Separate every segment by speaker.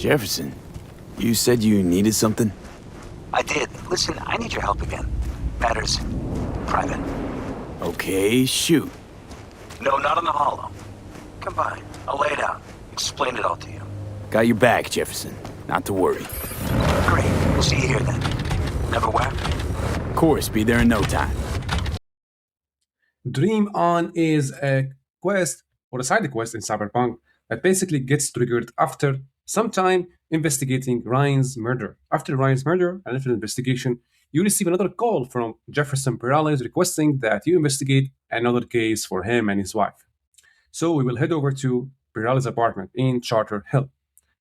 Speaker 1: Jefferson, you said you needed something?
Speaker 2: I did. Listen, I need your help again. Matters private.
Speaker 1: Okay, shoot.
Speaker 2: No, not on the hollow. Come by. I'll lay it out. Explain it all to you.
Speaker 1: Got your back, Jefferson. Not to worry.
Speaker 2: Great. We'll see you here then. Never where?
Speaker 1: Of course, be there in no time.
Speaker 3: Dream On is a quest or a side quest in Cyberpunk that basically gets triggered after some time investigating Ryan's murder. After Ryan's murder and after the investigation, you receive another call from Jefferson Peralez requesting that you investigate another case for him and his wife. So we will head over to Peralez's apartment in Charter Hill,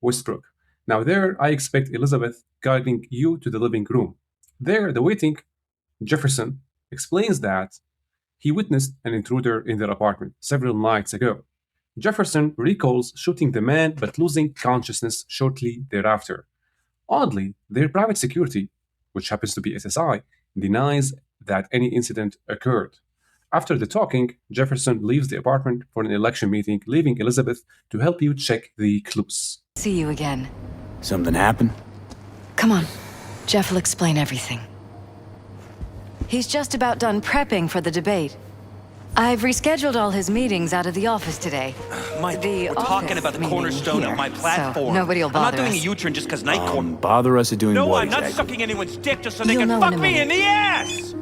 Speaker 3: Westbrook. Now there, I expect Elizabeth guiding you to the living room. There, the waiting Jefferson explains that he witnessed an intruder in their apartment several nights ago. Jefferson recalls shooting the man but losing consciousness shortly thereafter. Oddly, their private security, which happens to be SSI, denies that any incident occurred. After the talking, Jefferson leaves the apartment for an election meeting, leaving Elizabeth to help you check the clues.
Speaker 4: See you again.
Speaker 1: Something happened?
Speaker 4: Come on. Jeff will explain everything. He's just about done prepping for the debate. I've rescheduled all his meetings out of the office today.
Speaker 5: Mike,
Speaker 4: The
Speaker 5: we're talking about the
Speaker 4: office
Speaker 5: cornerstone
Speaker 4: meeting
Speaker 5: of my
Speaker 4: here,
Speaker 5: platform.
Speaker 4: so nobody will
Speaker 5: I'm not
Speaker 4: bother
Speaker 5: doing
Speaker 4: us.
Speaker 5: a U-turn just because night court.
Speaker 1: Bother us at doing
Speaker 5: No,
Speaker 1: what
Speaker 5: I'm not
Speaker 1: exactly?
Speaker 5: sucking anyone's dick just so they
Speaker 4: You'll
Speaker 5: can
Speaker 4: know
Speaker 5: fuck
Speaker 4: in a
Speaker 5: me in
Speaker 4: minute.
Speaker 5: the ass!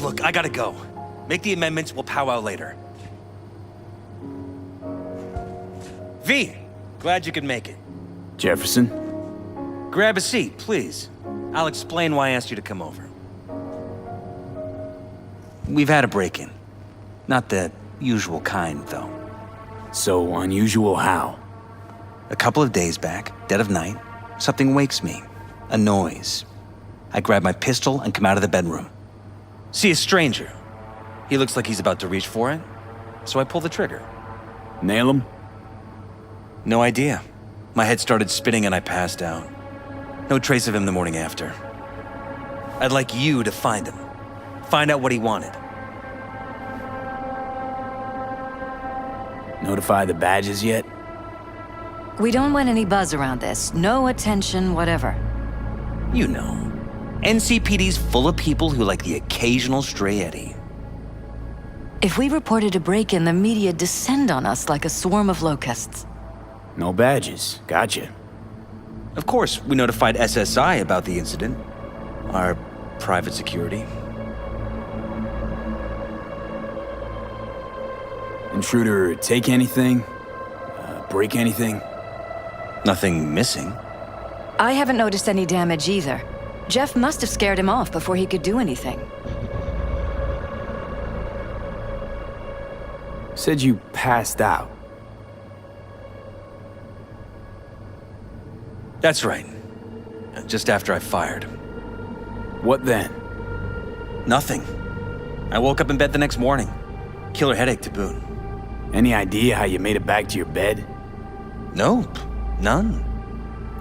Speaker 5: Look, I gotta go. Make the amendments, we'll powwow later. V, glad you could make it.
Speaker 1: Jefferson?
Speaker 5: Grab a seat, please. I'll explain why I asked you to come over. We've had a break-in. Not the usual kind, though.
Speaker 1: So unusual how?
Speaker 5: A couple of days back, dead of night, something wakes me. A noise. I grab my pistol and come out of the bedroom. See a stranger. He looks like he's about to reach for it, so I pull the trigger.
Speaker 1: Nail him?
Speaker 5: No idea. My head started spinning and I passed out. No trace of him the morning after. I'd like you to find him. Find out what he wanted.
Speaker 1: Notify the badges yet?
Speaker 4: We don't want any buzz around this. No attention, whatever.
Speaker 5: You know. NCPD's full of people who like the occasional stray eddy.
Speaker 4: If we reported a break-in, the media descend on us like a swarm of locusts.
Speaker 1: No badges. Gotcha.
Speaker 5: Of course, we notified SSI about the incident. Our private security.
Speaker 1: Intruder take anything? Break anything?
Speaker 5: Nothing missing.
Speaker 4: I haven't noticed any damage either. Jeff must have scared him off before he could do anything.
Speaker 1: Said you passed out.
Speaker 5: That's right. Just after I fired.
Speaker 1: What then?
Speaker 5: Nothing. I woke up in bed the next morning. Killer headache to boot.
Speaker 1: Any idea how you made it back to your bed?
Speaker 5: Nope. None.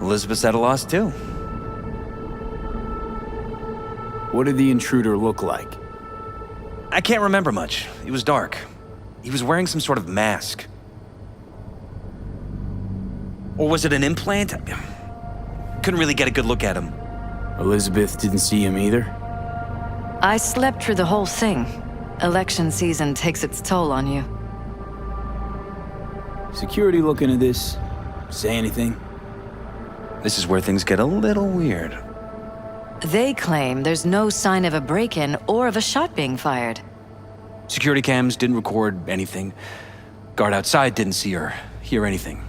Speaker 5: Elizabeth's at a loss too.
Speaker 1: What did the intruder look like?
Speaker 5: I can't remember much. It was dark. He was wearing some sort of mask. Or was it an implant? Couldn't really get a good look at him.
Speaker 1: Elizabeth didn't see him either?
Speaker 4: I slept through the whole thing. Election season takes its toll on you.
Speaker 1: Security looking at this? Say anything?
Speaker 5: This is where things get a little weird.
Speaker 4: They claim there's no sign of a break-in or of a shot being fired.
Speaker 5: Security cams didn't record anything. Guard outside didn't see or hear anything.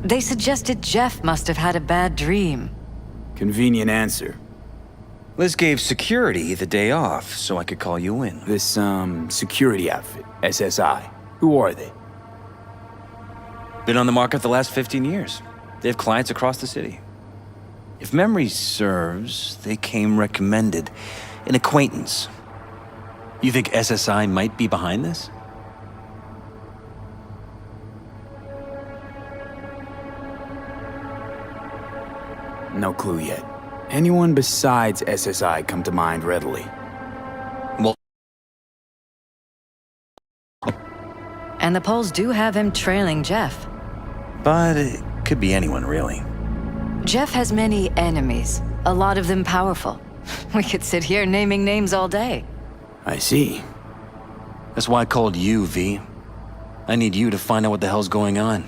Speaker 4: They suggested Jeff must have had a bad dream.
Speaker 1: Convenient answer.
Speaker 5: Liz gave security the day off so I could call you in.
Speaker 1: This, security outfit, SSI. Who are they?
Speaker 5: Been on the market the last 15 years. They have clients across the city. If memory serves, they came recommended. An acquaintance. You think SSI might be behind this?
Speaker 1: No clue yet. Anyone besides SSI come to mind readily?
Speaker 5: Well,
Speaker 4: And the polls do have him trailing Jeff.
Speaker 5: But it could be anyone, really.
Speaker 4: Jeff has many enemies, a lot of them powerful. We could sit here naming names all day.
Speaker 1: I see.
Speaker 5: That's why I called you, V. I need you to find out what the hell's going on.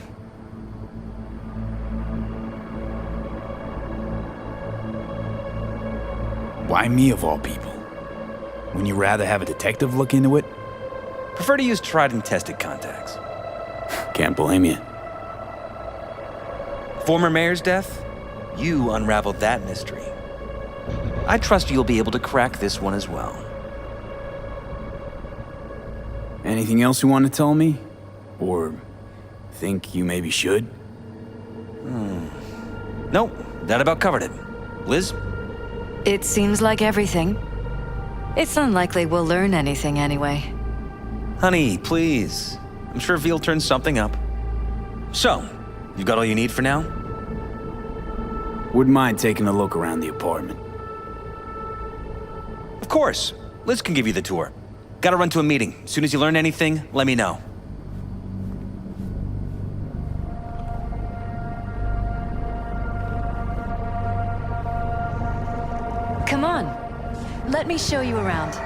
Speaker 1: Why me of all people? Wouldn't you rather have a detective look into it?
Speaker 5: Prefer to use tried and tested contacts.
Speaker 1: Can't blame you.
Speaker 5: Former mayor's death? You unraveled that mystery. I trust you'll be able to crack this one as well.
Speaker 1: Anything else you want to tell me? Or think you maybe should?
Speaker 5: Nope, that about covered it. Liz?
Speaker 4: It seems like everything. It's unlikely we'll learn anything anyway.
Speaker 5: Honey, please. I'm sure Ve'll turn something up. So, you got all you need for now?
Speaker 1: Wouldn't mind taking a look around the apartment.
Speaker 5: Of course. Liz can give you the tour. Gotta run to a meeting. As soon as you learn anything, let me know.
Speaker 4: Come on. Let me show you around.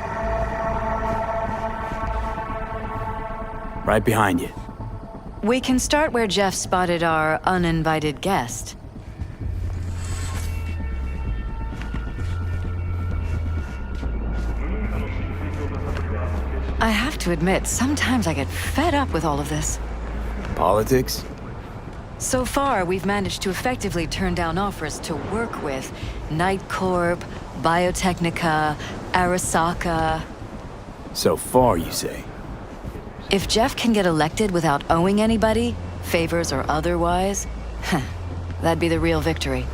Speaker 1: Right behind you.
Speaker 4: We can start where Jeff spotted our uninvited guest. I have to admit, sometimes I get fed up with all of this.
Speaker 1: Politics?
Speaker 4: So far, we've managed to effectively turn down offers to work with Night Corp, Biotechnica, Arasaka.
Speaker 1: So far, you say?
Speaker 4: If Jeff can get elected without owing anybody, favors or otherwise, that'd be the real victory.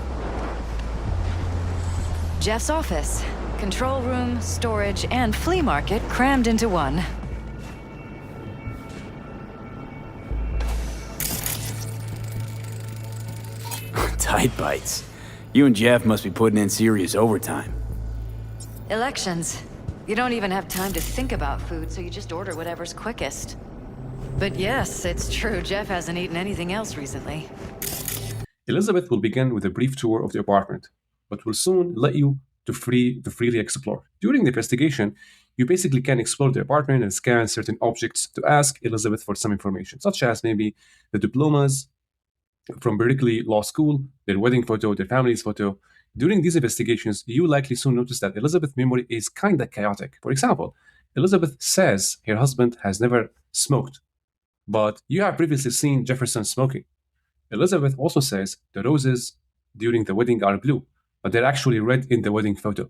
Speaker 4: Jeff's office. Control room, storage, and flea market crammed into one.
Speaker 1: Tight bites. You and Jeff must be putting in serious overtime.
Speaker 4: Elections. You don't even have time to think about food, so you just order whatever's quickest. But yes, it's true, Jeff hasn't eaten anything else recently.
Speaker 3: Elizabeth will begin with a brief tour of the apartment, but will soon let you to freely explore. During the investigation, you basically can explore the apartment and scan certain objects to ask Elizabeth for some information, such as maybe the diplomas from Berkeley Law School, their wedding photo, their family's photo. During these investigations, you likely soon notice that Elizabeth's memory is kind of chaotic. For example, Elizabeth says her husband has never smoked, but you have previously seen Jefferson smoking. Elizabeth also says the roses during the wedding are blue, but they're actually red in the wedding photo.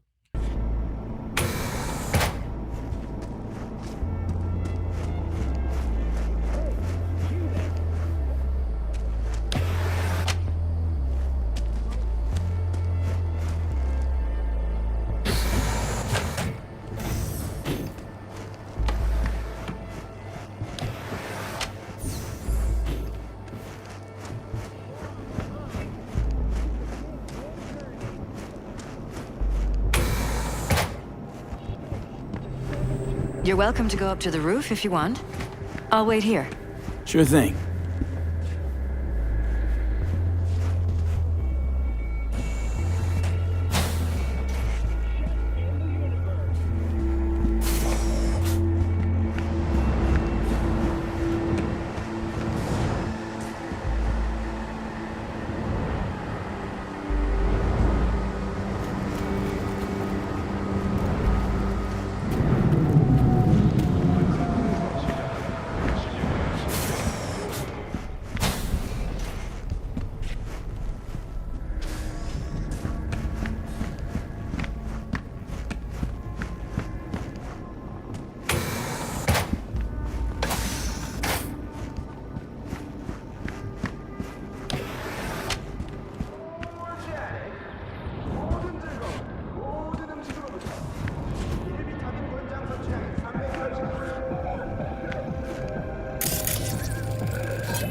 Speaker 4: You're welcome to go up to the roof if you want. I'll wait here.
Speaker 1: Sure thing.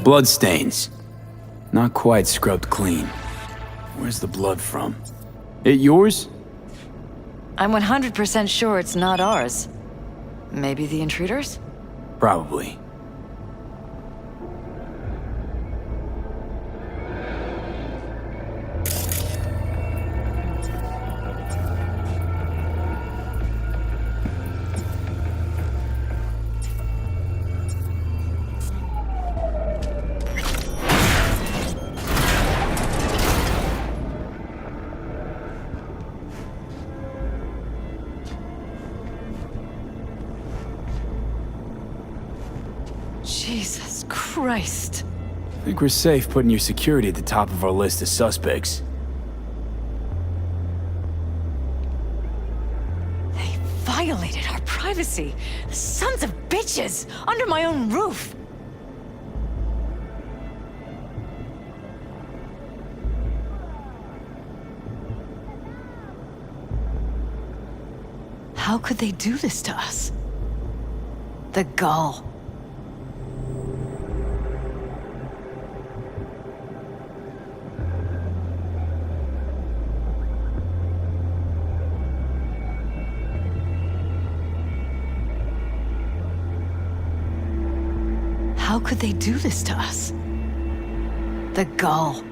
Speaker 1: Bloodstains. Not quite scrubbed clean. Where's the blood from? It yours?
Speaker 4: I'm 100% sure it's not ours. Maybe the intruders?
Speaker 1: Probably.
Speaker 4: Jesus Christ.
Speaker 1: I think we're safe putting your security at the top of our list of suspects.
Speaker 4: They violated our privacy. Sons of bitches! Under my own roof! How could they do this to us? The gall. How could they do this to us? The gall.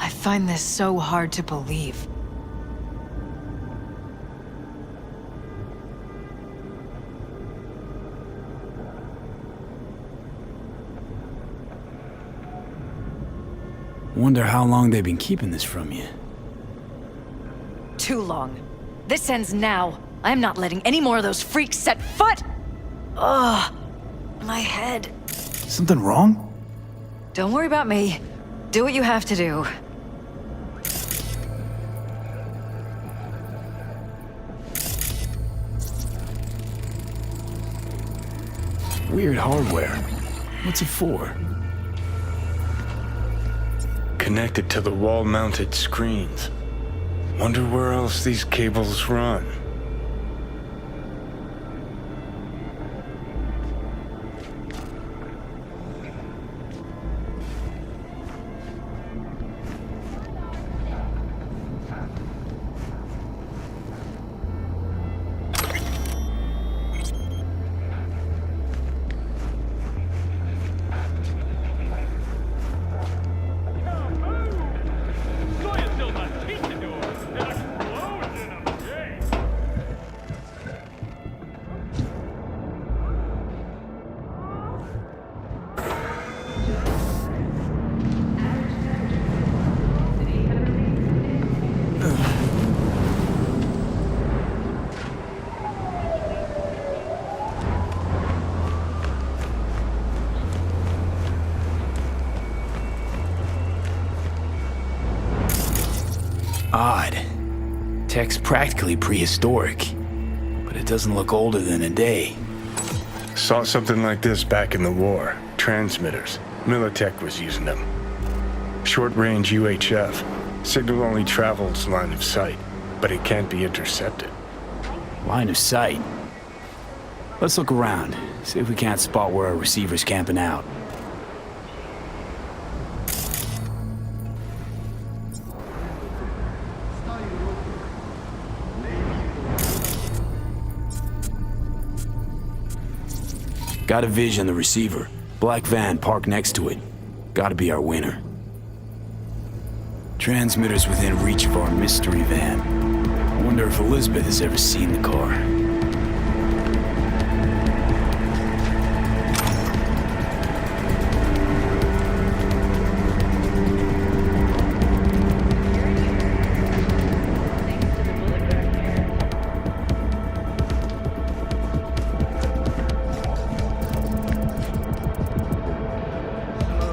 Speaker 4: I find this so hard to believe.
Speaker 1: Wonder how long they've been keeping this from you.
Speaker 4: Too long. This ends now. I'm not letting any more of those freaks set foot! Ugh, my head.
Speaker 1: Something wrong?
Speaker 4: Don't worry about me. Do what you have to do.
Speaker 1: Weird hardware. What's it for?
Speaker 6: Connected to the wall-mounted screens. Wonder where else these cables run.
Speaker 1: Odd. Tech's practically prehistoric, but it doesn't look older than a day.
Speaker 6: Saw something like this back in the war. Transmitters. Militech was using them. Short-range UHF. Signal only travels line of sight, but it can't be intercepted.
Speaker 1: Line of sight. Let's look around, see if we can't spot where our receiver's camping out. Got a vision, the receiver. Black van parked next to it. Gotta be our winner. Transmitters within reach of our mystery van. I wonder if Elizabeth has ever seen the car.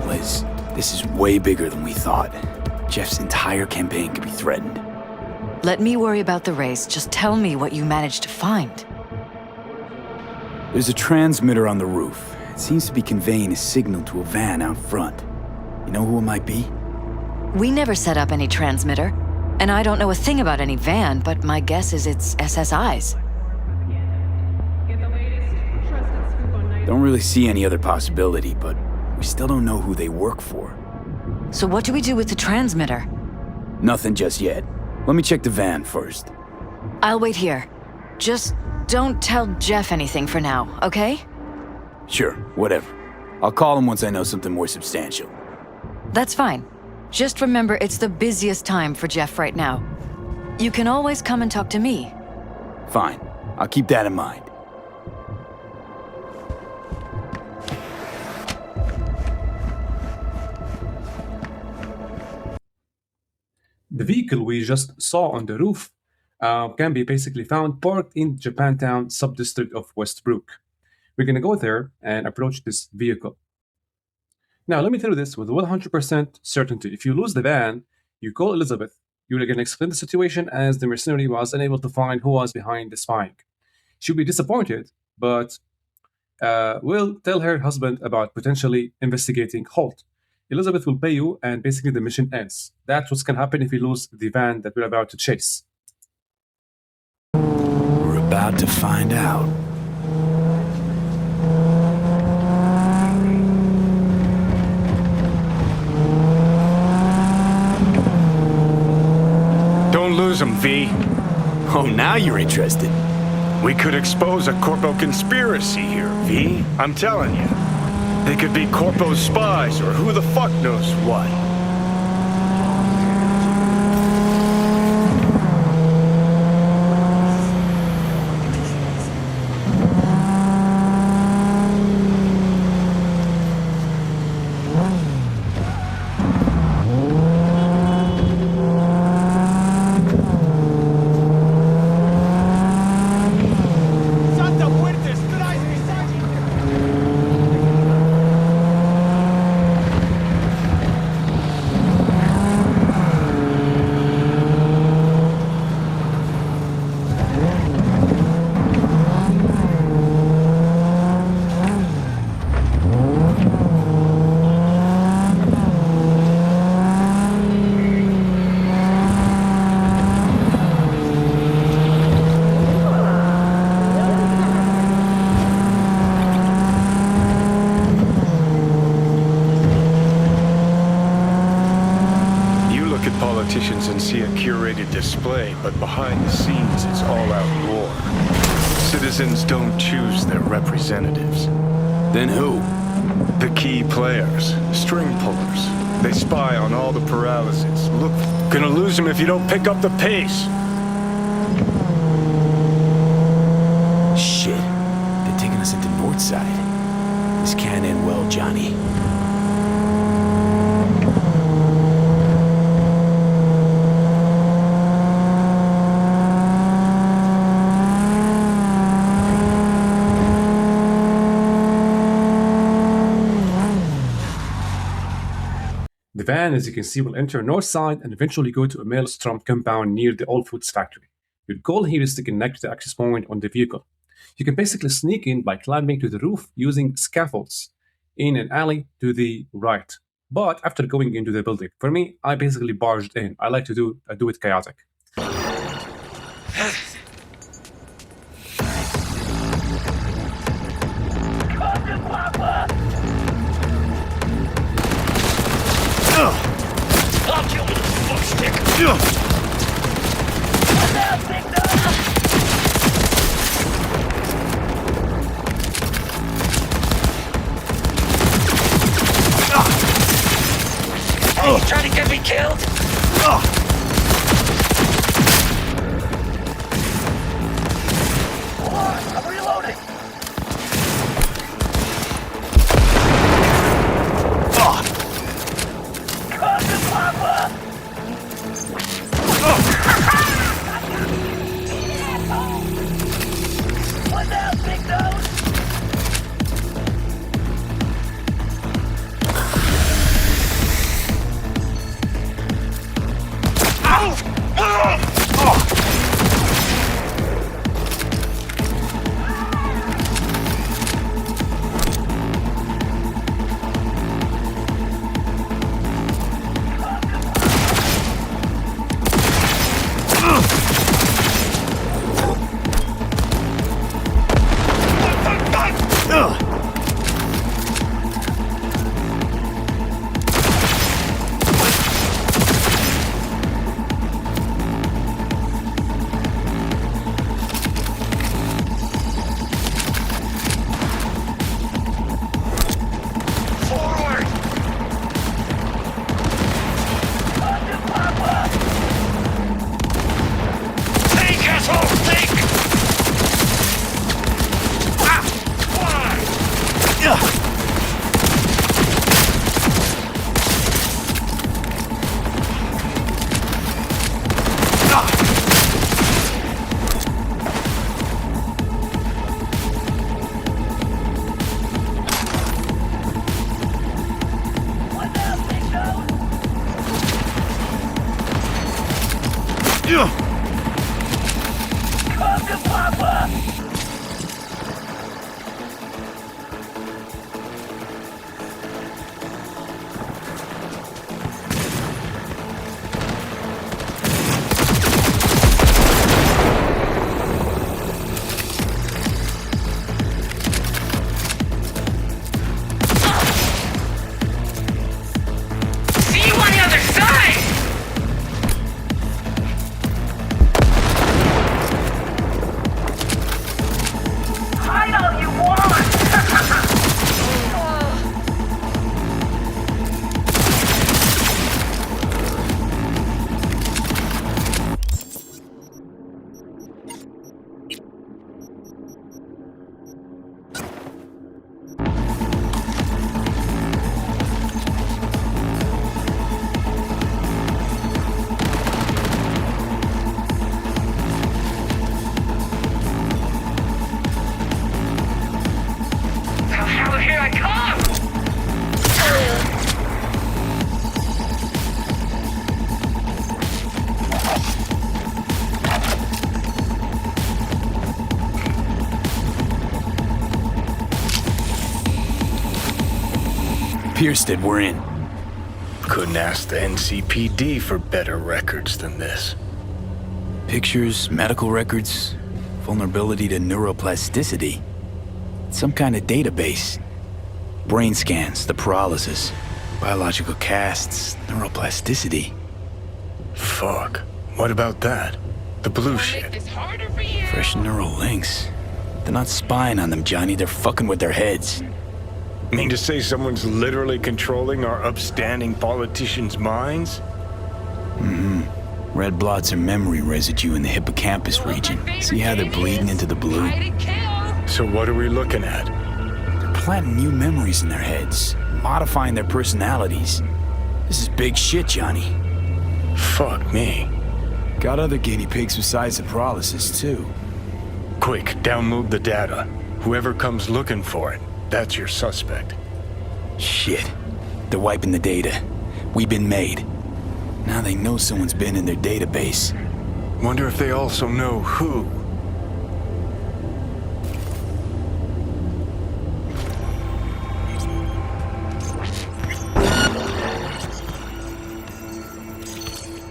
Speaker 1: Liz, this is way bigger than we thought. Jeff's entire campaign could be threatened.
Speaker 4: Let me worry about the race. Just tell me what you managed to find.
Speaker 1: There's a transmitter on the roof. It seems to be conveying a signal to a van out front. You know who it might be?
Speaker 4: We never set up any transmitter, and I don't know a thing about any van, but my guess is it's SSI's.
Speaker 1: Don't really see any other possibility, but we still don't know who they work for.
Speaker 4: So what do we do with the transmitter?
Speaker 1: Nothing just yet. Let me check the van first.
Speaker 4: I'll wait here. Just don't tell Jeff anything for now, okay?
Speaker 1: Sure, whatever. I'll call him once I know something more substantial.
Speaker 4: That's fine. Just remember, it's the busiest time for Jeff right now. You can always come and talk to me.
Speaker 1: Fine. I'll keep that in mind.
Speaker 3: The vehicle we just saw on the roof can be basically found parked in Japantown sub-district of Westbrook. We're going to go there and approach this vehicle. Now, let me tell you this with 100% certainty. If you lose the van, you call Elizabeth. You're going to explain the situation as the mercenary was unable to find who was behind the spying. She'll be disappointed, but will tell her husband about potentially investigating Holt. Elizabeth will pay you, and basically the mission ends. That's what's going to happen if you lose the van that we're about to chase.
Speaker 1: We're about to find out.
Speaker 6: Don't lose them, V.
Speaker 1: Oh, now you're interested.
Speaker 6: We could expose a Corpo conspiracy here, V. I'm telling you. They could be Corpo's spies, or who the fuck knows what. Politicians and see a curated display, but behind the scenes it's all-out war. Citizens don't choose their representatives.
Speaker 1: Then who?
Speaker 6: The key players, string pullers. They spy on all the Peralezes. Look, gonna lose them if you don't pick up the pace.
Speaker 1: Shit. They're taking us into Northside. This can't end well, Johnny.
Speaker 3: The van, as you can see, will enter north side and eventually go to a Maelstrom compound near the old foods factory. Your goal here is to connect the access point on the vehicle. You can basically sneak in by climbing to the roof using scaffolds in an alley to the right, but after going into the building. For me, I basically barged in. I like to do it chaotic.
Speaker 2: I'll kill you with a fuck stick! Hey, you trying to get me killed? Hold on, I'm reloading! What the hell, big nose?
Speaker 1: Pierced it, we're in.
Speaker 6: Couldn't ask the NCPD for better records than this.
Speaker 1: Pictures, medical records, vulnerability to neuroplasticity. Some kind of database. Brain scans, the Peralezes, biological casts, neuroplasticity.
Speaker 6: Fuck. What about that? The blue shit.
Speaker 1: Fresh neural links. They're not spying on them, Johnny. They're fucking with their heads.
Speaker 6: Mean to say someone's literally controlling our upstanding politicians' minds?
Speaker 1: Red blots are memory residue in the hippocampus region. See how they're bleeding into the blue?
Speaker 6: So what are we looking at?
Speaker 1: They're planting new memories in their heads, modifying their personalities. This is big shit, Johnny.
Speaker 6: Fuck me.
Speaker 1: Got other guinea pigs besides the Peralezes, too.
Speaker 6: Quick, download the data. Whoever comes looking for it, that's your suspect.
Speaker 1: Shit. They're wiping the data. We've been made. Now they know someone's been in their database.
Speaker 6: Wonder if they also know who.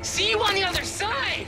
Speaker 7: See you on the other side!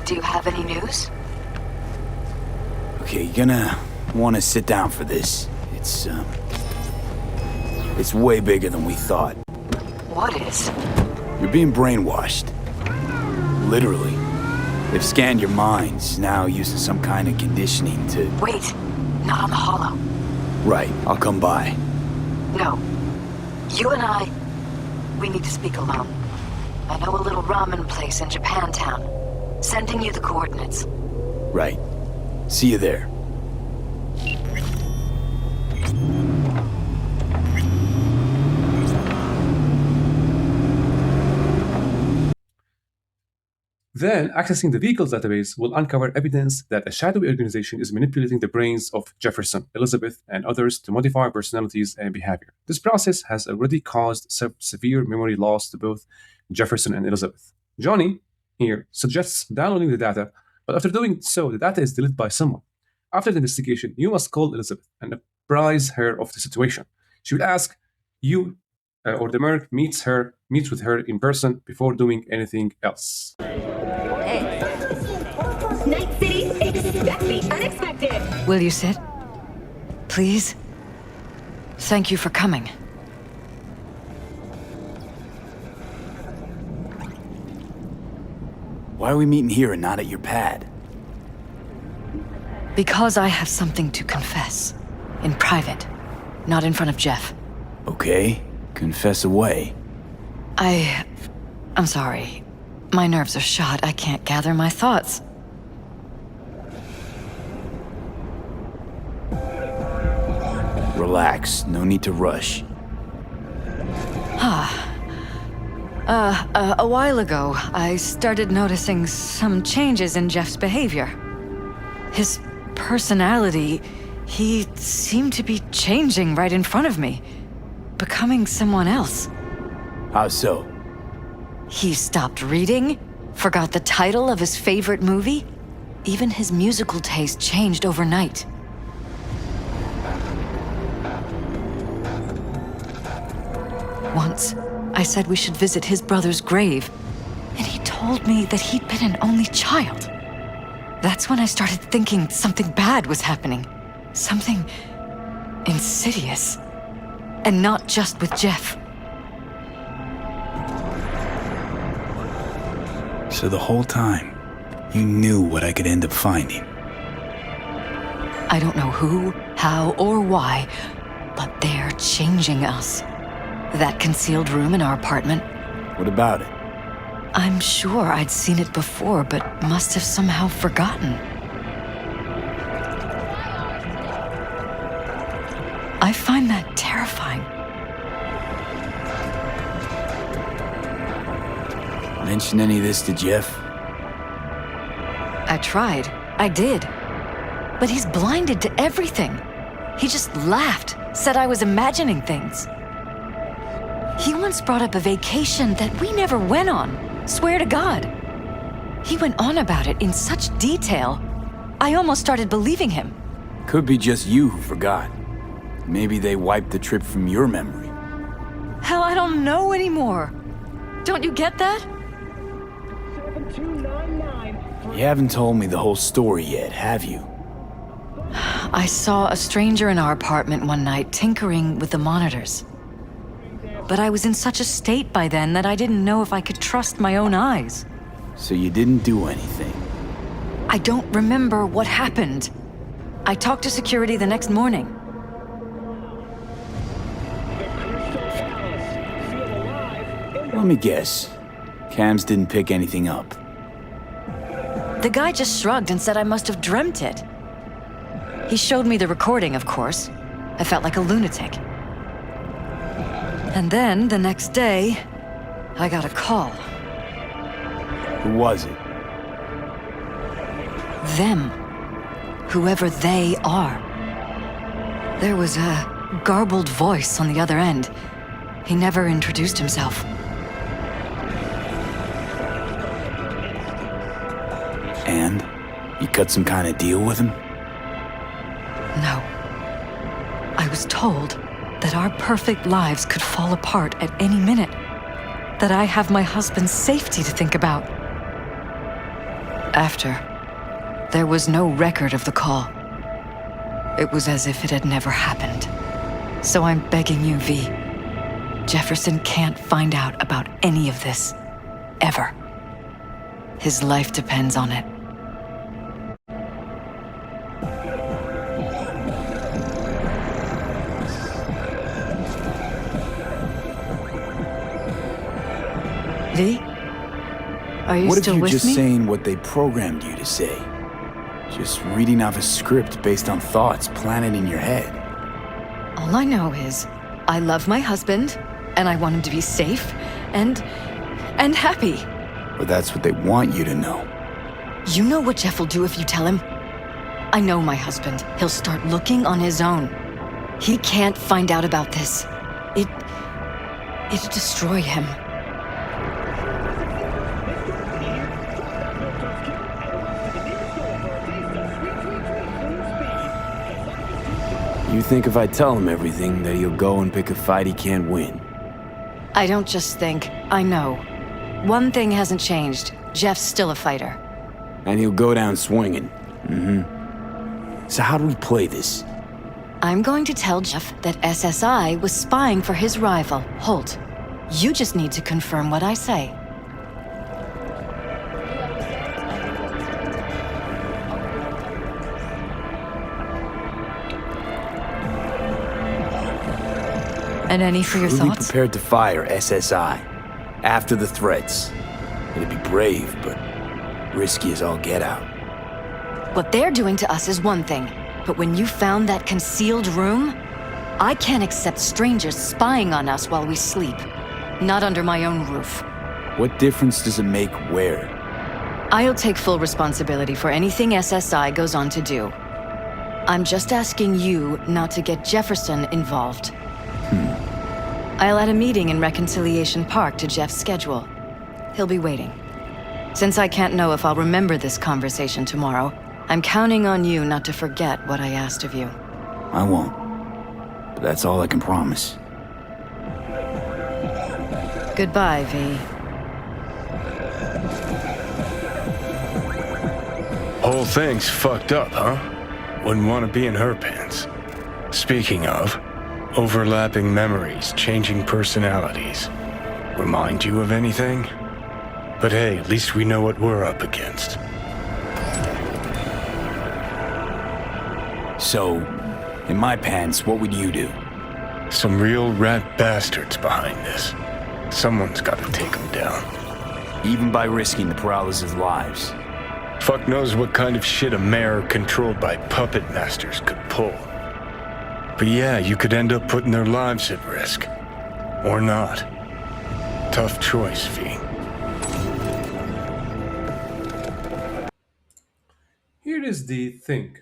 Speaker 4: Do you have any news?
Speaker 1: Okay, you're gonna want to sit down for this. It's way bigger than we thought.
Speaker 4: What is?
Speaker 1: You're being brainwashed. Literally. They've scanned your minds, now using some kind of conditioning to...
Speaker 4: Wait, not on the Hollow.
Speaker 1: Right, I'll come by.
Speaker 4: No. You and we need to speak alone. I know a little ramen place in Japantown. Sending you the coordinates.
Speaker 1: Right. See you there.
Speaker 3: Then, accessing the vehicles database will uncover evidence that a shadowy organization is manipulating the brains of Jefferson, Elizabeth, and others to modify personalities and behavior. This process has already caused severe memory loss to both Jefferson and Elizabeth. Johnny here suggests downloading the data, but after doing so, the data is deleted by someone. After the investigation, you must call Elizabeth and apprise her of the situation. She will ask you or the merc meets with her in person before doing anything else.
Speaker 8: Night City, expect the unexpected.
Speaker 4: Will you sit? Please? Thank you for coming.
Speaker 1: Why are we meeting here and not at your pad?
Speaker 4: Because I have something to confess. In private. Not in front of Jeff.
Speaker 1: Okay, confess away.
Speaker 4: I'm sorry. My nerves are shot. I can't gather my thoughts.
Speaker 1: Relax, no need to rush.
Speaker 4: A while ago, I started noticing some changes in Jeff's behavior. His personality, he seemed to be changing right in front of me. Becoming someone else.
Speaker 1: How so?
Speaker 4: He stopped reading, forgot the title of his favorite movie. Even his musical taste changed overnight. Once, I said we should visit his brother's grave, and he told me that he'd been an only child. That's when I started thinking something bad was happening. Something insidious. And not just with Jeff.
Speaker 1: So the whole time, you knew what I could end up finding.
Speaker 4: I don't know who, how, or why, but they're changing us. That concealed room in our apartment.
Speaker 1: What about it?
Speaker 4: I'm sure I'd seen it before, but must have somehow forgotten. I find that terrifying.
Speaker 1: Mention any of this to Jeff?
Speaker 4: I tried. I did. But he's blinded to everything. He just laughed, said I was imagining things. He once brought up a vacation that we never went on. Swear to God. He went on about it in such detail. I almost started believing him.
Speaker 1: Could be just you who forgot. Maybe they wiped the trip from your memory.
Speaker 4: Hell, I don't know anymore. Don't you get that?
Speaker 1: You haven't told me the whole story yet, have you?
Speaker 4: I saw a stranger in our apartment one night tinkering with the monitors. But I was in such a state by then that I didn't know if I could trust my own eyes.
Speaker 1: So you didn't do anything?
Speaker 4: I don't remember what happened. I talked to security the next morning.
Speaker 1: Let me guess. Cams didn't pick anything up.
Speaker 4: The guy just shrugged and said I must have dreamt it. He showed me the recording, of course. I felt like a lunatic. And then, the next day, I got a call.
Speaker 1: Who was it?
Speaker 4: Them. Whoever they are. There was a garbled voice on the other end. He never introduced himself.
Speaker 1: And? You cut some kind of deal with him?
Speaker 4: No. I was told that our perfect lives could fall apart at any minute. That I have my husband's safety to think about. After, there was no record of the call. It was as if it had never happened. So I'm begging you, V. Jefferson can't find out about any of this. Ever. His life depends on it. V? Are you
Speaker 1: What if
Speaker 4: still
Speaker 1: you're
Speaker 4: with
Speaker 1: just
Speaker 4: me?
Speaker 1: saying what they programmed you to say? Just reading off a script based on thoughts planted in your head.
Speaker 4: All I know is, I love my husband, and I want him to be safe, and happy.
Speaker 1: Or that's what they want you to know.
Speaker 4: You know what Jeff will do if you tell him? I know my husband. He'll start looking on his own. He can't find out about this. It'd destroy him.
Speaker 1: You think if I tell him everything, that he'll go and pick a fight he can't win?
Speaker 4: I don't just think, I know. One thing hasn't changed. Jeff's still a fighter.
Speaker 1: And he'll go down swinging. So how do we play this?
Speaker 4: I'm going to tell Jeff that SSI was spying for his rival, Holt. You just need to confirm what I say. And any for your
Speaker 1: Truly
Speaker 4: thoughts?
Speaker 1: prepared to fire SSI. After the threats. It'd be brave, but risky as all get out.
Speaker 4: What they're doing to us is one thing, but when you found that concealed room, I can't accept strangers spying on us while we sleep. Not under my own roof.
Speaker 1: What difference does it make where?
Speaker 4: I'll take full responsibility for anything SSI goes on to do. I'm just asking you not to get Jefferson involved. I'll add a meeting in Reconciliation Park to Jeff's schedule. He'll be waiting. Since I can't know if I'll remember this conversation tomorrow, I'm counting on you not to forget what I asked of you.
Speaker 1: I won't. But that's all I can promise.
Speaker 4: Goodbye, V.
Speaker 6: Whole thing's fucked up, huh? Wouldn't want to be in her pants. Speaking of, overlapping memories, changing personalities. Remind you of anything? But hey, at least we know what we're up against.
Speaker 1: So, in my pants, what would you do?
Speaker 6: Some real rat bastards behind this. Someone's got to take them down.
Speaker 1: Even by risking the Peralez's lives.
Speaker 6: Fuck knows what kind of shit a mayor controlled by puppet masters could pull. But yeah, you could end up putting their lives at risk. Or not. Tough choice, V.
Speaker 3: Here is the thing.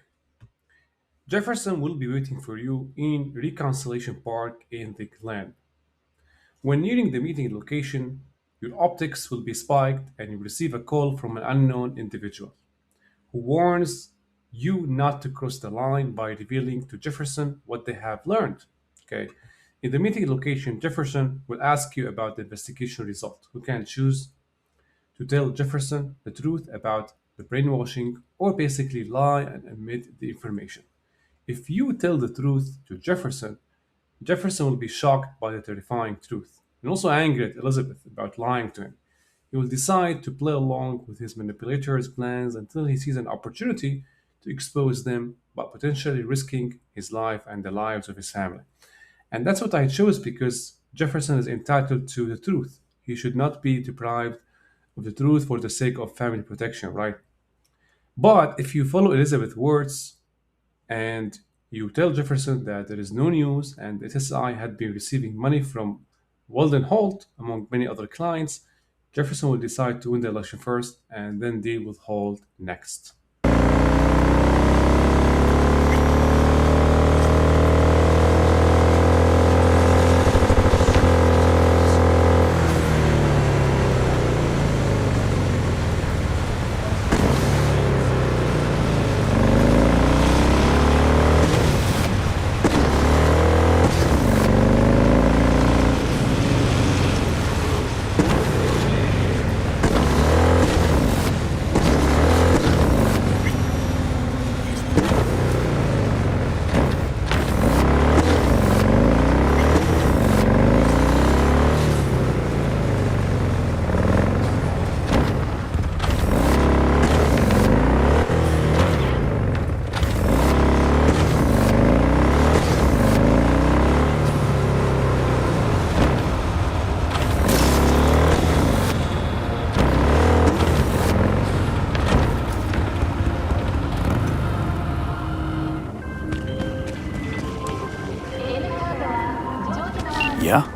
Speaker 3: Jefferson will be waiting for you in Reconciliation Park in the Glen. When nearing the meeting location, your optics will be spiked and you receive a call from an unknown individual who warns you not to cross the line by revealing to Jefferson what they have learned. Okay. In the meeting location, Jefferson will ask you about the investigation result. You can choose to tell Jefferson the truth about the brainwashing or basically lie and omit the information. If you tell the truth to Jefferson, Jefferson will be shocked by the terrifying truth and also angry at Elizabeth about lying to him. He will decide to play along with his manipulator's plans until he sees an opportunity to expose them, but potentially risking his life and the lives of his family. And that's what I chose because Jefferson is entitled to the truth. He should not be deprived of the truth for the sake of family protection, right? But if you follow Elizabeth's words and you tell Jefferson that there is no news and SSI had been receiving money from Weldon Holt, among many other clients, Jefferson will decide to win the election first and then deal with Holt next.
Speaker 1: Yeah?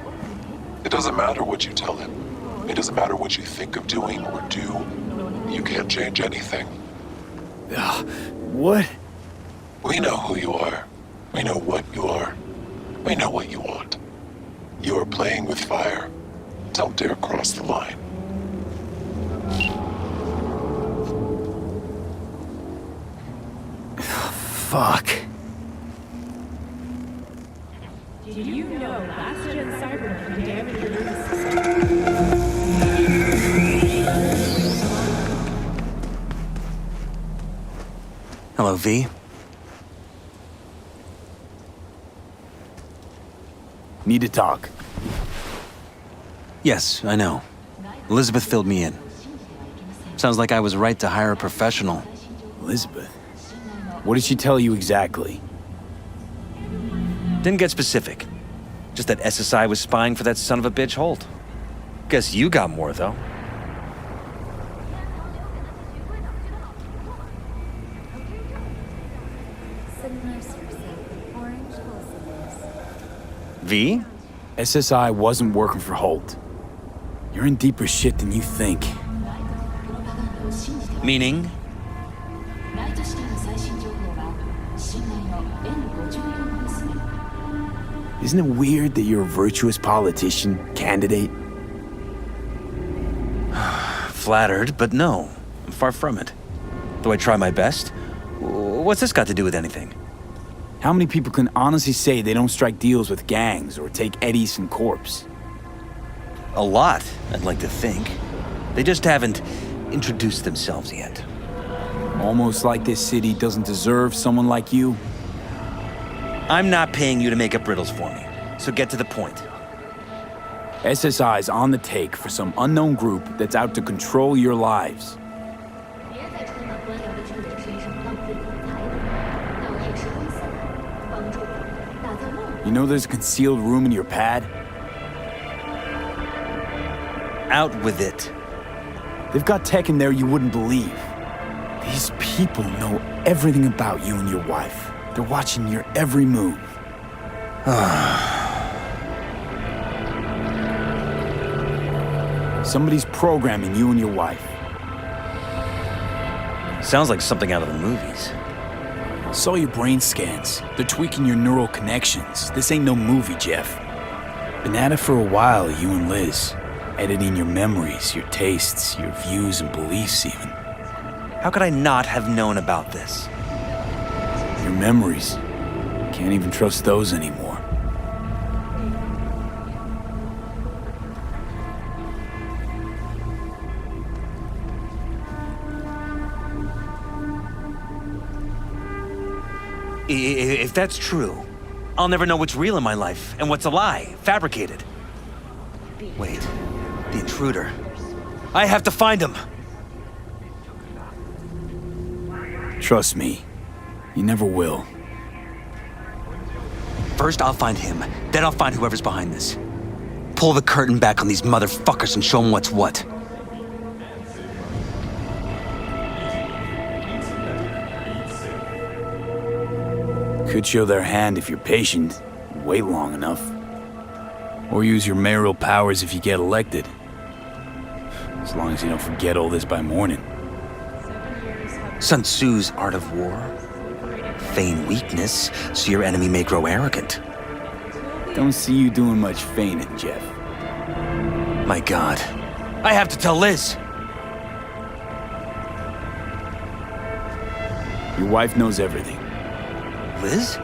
Speaker 9: It doesn't matter what you tell him. It doesn't matter what you think of doing or do. You can't change anything.
Speaker 1: What?
Speaker 9: We know who you are. We know what you are. We know what you want. You are playing with fire. Don't dare cross the line.
Speaker 1: Fuck.
Speaker 10: Did you know last-gen Cyberpunk damaged your nervous system?
Speaker 5: Hello, V.
Speaker 1: Need to talk.
Speaker 5: Yes, I know. Elizabeth filled me in. Sounds like I was right to hire a professional.
Speaker 1: Elizabeth? What did she tell you exactly?
Speaker 5: Didn't get specific. Just that SSI was spying for that son of a bitch Holt. Guess you got more, though. V?
Speaker 1: SSI wasn't working for Holt. You're in deeper shit than you think.
Speaker 5: Meaning?
Speaker 1: Isn't it weird that you're a virtuous politician candidate?
Speaker 5: Flattered, but no. I'm far from it. Though I try my best. What's this got to do with anything?
Speaker 1: How many people can honestly say they don't strike deals with gangs or take Eddie's from Corpse?
Speaker 5: A lot, I'd like to think. They just haven't introduced themselves yet.
Speaker 1: Almost like this city doesn't deserve someone like you.
Speaker 5: I'm not paying you to make up riddles for me, so get to the point.
Speaker 1: SSI's on the take for some unknown group that's out to control your lives. You know there's a concealed room in your pad?
Speaker 5: Out with it.
Speaker 1: They've got tech in there you wouldn't believe. These people know everything about you and your wife. They're watching your every move. Somebody's programming you and your wife.
Speaker 5: Sounds like something out of the movies.
Speaker 1: Saw your brain scans. They're tweaking your neural connections. This ain't no movie, Jeff. Been at it for a while, you and Liz. Editing your memories, your tastes, your views and beliefs even.
Speaker 5: How could I not have known about this?
Speaker 1: Your memories. Can't even trust those anymore.
Speaker 5: If that's true, I'll never know what's real in my life and what's a lie, fabricated. Wait, the intruder. I have to find him!
Speaker 1: Trust me, you never will.
Speaker 5: First I'll find him, then I'll find whoever's behind this. Pull the curtain back on these motherfuckers and show them what's what.
Speaker 1: Could show their hand if you're patient, wait long enough. Or use your mayoral powers if you get elected. As long as you don't forget all this by morning.
Speaker 5: Sun Tzu's art of war. Feign weakness, so your enemy may grow arrogant.
Speaker 1: Don't see you doing much feigning, Jeff.
Speaker 5: My God. I have to tell Liz!
Speaker 1: Your wife knows everything.
Speaker 5: Liz?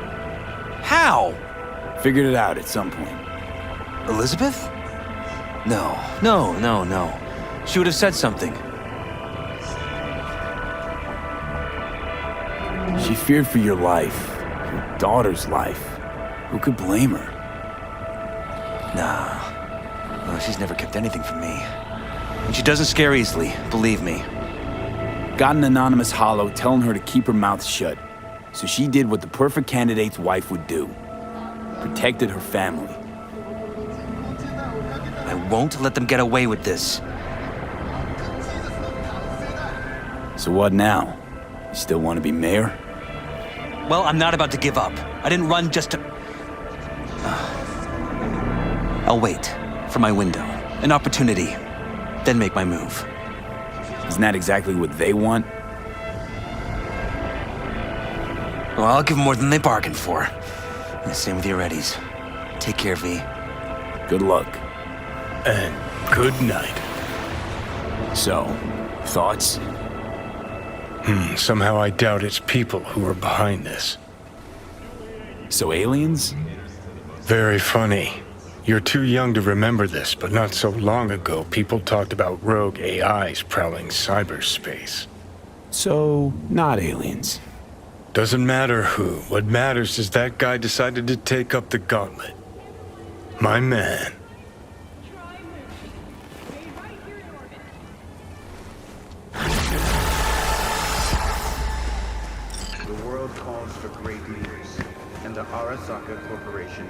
Speaker 5: How?
Speaker 1: Figured it out at some point.
Speaker 5: Elizabeth? No. She would have said something.
Speaker 1: She feared for your life, your daughter's life. Who could blame her?
Speaker 5: Nah. Well, she's never kept anything from me. And she doesn't scare easily, believe me.
Speaker 1: Got an anonymous hollow telling her to keep her mouth shut. So she did what the perfect candidate's wife would do. Protected her family.
Speaker 5: I won't let them get away with this.
Speaker 1: So what now? You still want to be mayor?
Speaker 5: Well, I'm not about to give up. I didn't run just to... I'll wait for my window, an opportunity, then make my move.
Speaker 1: Isn't that exactly what they want?
Speaker 5: Well, I'll give them more than they bargained for. And the same with your Eddies. Take care, V.
Speaker 1: Good luck.
Speaker 6: And good night.
Speaker 1: So, thoughts?
Speaker 6: Somehow I doubt it's people who are behind this.
Speaker 1: So aliens?
Speaker 6: Very funny. You're too young to remember this, but not so long ago, people talked about rogue AIs prowling cyberspace.
Speaker 1: So, not aliens.
Speaker 6: Doesn't matter who. What matters is that guy decided to take up the gauntlet. My man.
Speaker 11: The world calls for great leaders, and the Arasaka Corporation